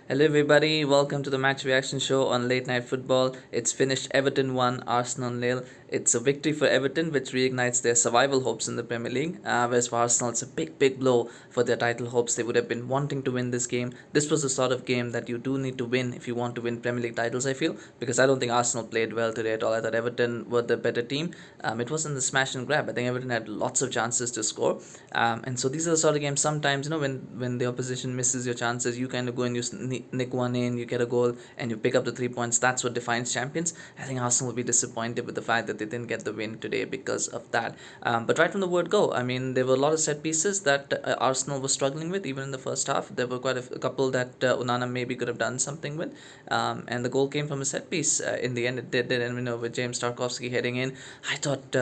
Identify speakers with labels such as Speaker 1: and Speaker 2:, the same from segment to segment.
Speaker 1: Hello, everybody. Welcome to the match reaction show on Late Night Football. It's finished Everton 1, Arsenal nil. It's a victory for Everton, which reignites their survival hopes in the Premier League. Whereas for Arsenal, it's a big blow for their title hopes. They would have been wanting to win this game. This was the sort of game that you do need to win if you want to win Premier League titles, I feel, because I don't think Arsenal played well today at all. I thought Everton were the better team. It wasn't the smash and grab. I think Everton had lots of chances to score. And so these are the sort of games sometimes, when the opposition misses your chances, you kind of go and you nick one in, you get a goal, and you pick up the 3 points. That's what defines champions. I think Arsenal will be disappointed with the fact that they didn't get the win today because of that. But right from the word go, I mean, there were a lot of set pieces that Arsenal was struggling with, even in the first half. There were quite a couple that Onana maybe could have done something with. And the goal came from a set piece. In the end, it did. And, with James Tarkowski heading in, I thought,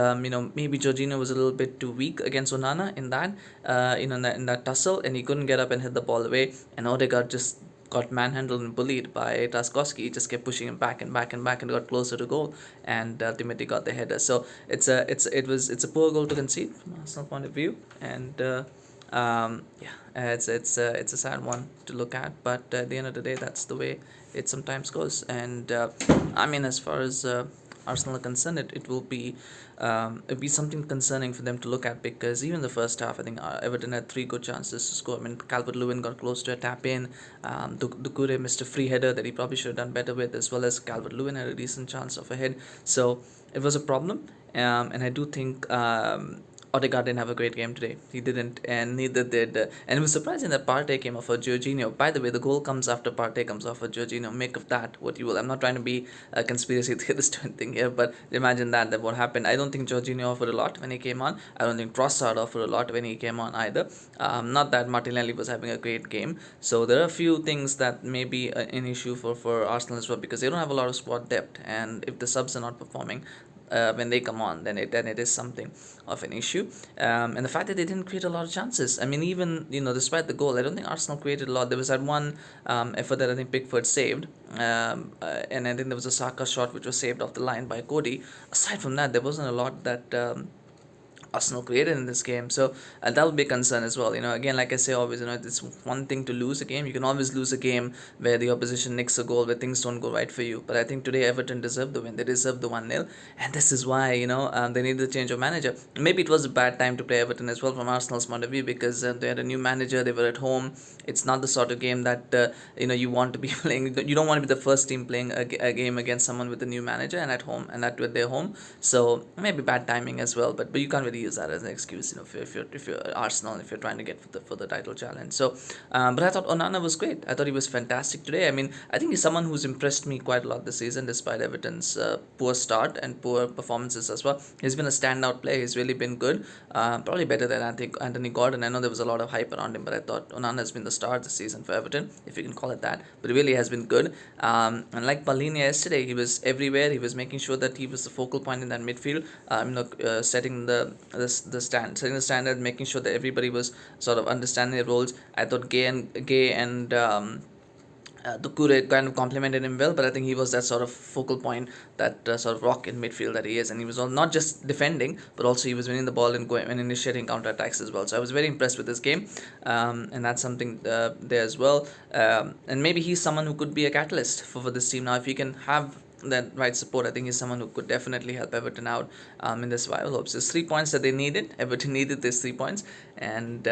Speaker 1: maybe Jorginho was a little bit too weak against Onana in that, in that tussle, and he couldn't get up and hit the ball away. And Odegaard just got manhandled and bullied by Tarkowski. He just kept pushing him back and back and back and got closer to goal, and ultimately got the header. So it's a poor goal to concede from Arsenal point of view, and it's a sad one to look at. But at the end of the day, that's the way it sometimes goes. And I mean, as far as Arsenal are concerned, it will be it'll be something concerning for them to look at, because even the first half, I think Everton had three good chances to score. I mean, Calvert-Lewin got close to a tap in. Doucoure missed a free header that he probably should have done better with, as well as Calvert-Lewin had a decent chance of a head. So it was a problem, and I do think Odegaard didn't have a great game today. He didn't, and neither did. And it was surprising that Partey came off for Jorginho. By the way, the goal comes after Partey comes off for Jorginho. Make of that what you will. I'm not trying to be a conspiracy theorist or anything here, but imagine that what happened. I don't think Jorginho offered a lot when he came on. I don't think Trossard offered a lot when he came on either. Not that Martinelli was having a great game. So there are a few things that may be an issue for Arsenal as well, because they don't have a lot of squad depth, and if the subs are not performing, when they come on, then it is something of an issue. And the fact that they didn't create a lot of chances. I mean, even despite the goal, I don't think Arsenal created a lot. There was that one effort that I think Pickford saved, and I think there was a Saka shot which was saved off the line by Coady. Aside from that, there wasn't a lot that Arsenal created in this game. So that will be a concern as well. Again, like I say always, it's one thing to lose a game. You can always lose a game where the opposition nicks a goal, where things don't go right for you. But I think today Everton deserved the win. They deserved the 1-0. And this is why, they needed a change of manager. Maybe it was a bad time to play Everton as well from Arsenal's point of view, because they had a new manager. They were at home. It's not the sort of game that, you want to be playing. You don't want to be the first team playing a game against someone with a new manager and at home, and that with their home. So maybe bad timing as well. But you can't really use that as an excuse, if you're Arsenal, if you're trying to get for the title challenge. So, but I thought Onana was great. I thought he was fantastic today. I mean, I think he's someone who's impressed me quite a lot this season, despite Everton's poor start and poor performances as well. He's been a standout player. He's really been good. Probably better than I think Anthony Gordon. I know there was a lot of hype around him, but I thought Onana has been the star this season for Everton, if you can call it that. But he really has been good. And like Palhinha yesterday, he was everywhere. He was making sure that he was the focal point in that midfield. Setting setting the standard, making sure that everybody was sort of understanding their roles. I thought Gueye and Doucoure kind of complemented him well, but I think he was that sort of focal point, that sort of rock in midfield that he is, and he was not just defending, but also he was winning the ball and going and initiating counter attacks as well. So I was very impressed with this game, and that's something there as well. And maybe he's someone who could be a catalyst for this team now. If he can have that right support, I think he's someone who could definitely help Everton out in the survival hopes. There's 3 points that they needed. Everton needed these 3 points, and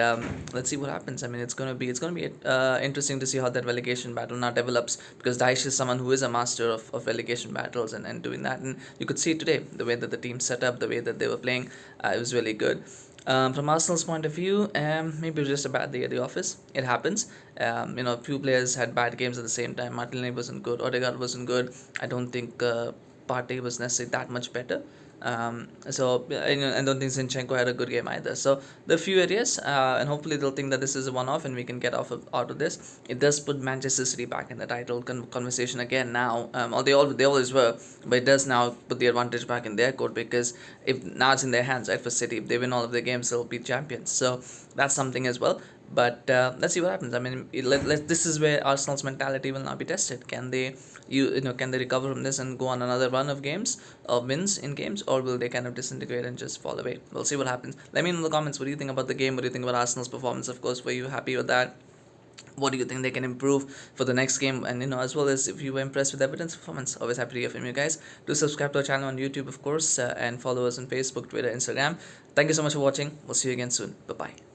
Speaker 1: let's see what happens. I mean, it's gonna be interesting to see how that relegation battle now develops, because Dyche is someone who is a master of relegation battles and doing that, and you could see today the way that the team set up, the way that they were playing. It was really good. From Arsenal's point of view, maybe it was just a bad day at the office. It happens. A few players had bad games at the same time. Martinelli wasn't good. Odegaard wasn't good. I don't think Partey was necessarily that much better. I don't think Zinchenko had a good game either. So there are few areas, and hopefully they'll think that this is a one-off and we can get out of this. It does put Manchester City back in the title conversation again now. Or they always were, but it does now put the advantage back in their court, because if now it's in their hands, right? For City, if they win all of their games, they'll be champions. So that's something as well. But let's see what happens. I mean, this is where Arsenal's mentality will now be tested. Can they, can they recover from this and go on another run of games, of wins in games, or will they kind of disintegrate and just fall away? We'll see what happens. Let me know in the comments, what do you think about the game? What do you think about Arsenal's performance? Of course, were you happy with that? what do you think they can improve for the next game? And as well as if you were impressed with Everton's performance, always happy to hear from you guys. Do subscribe to our channel on YouTube, of course, and follow us on Facebook, Twitter, Instagram. Thank you so much for watching. We'll see you again soon. Bye bye.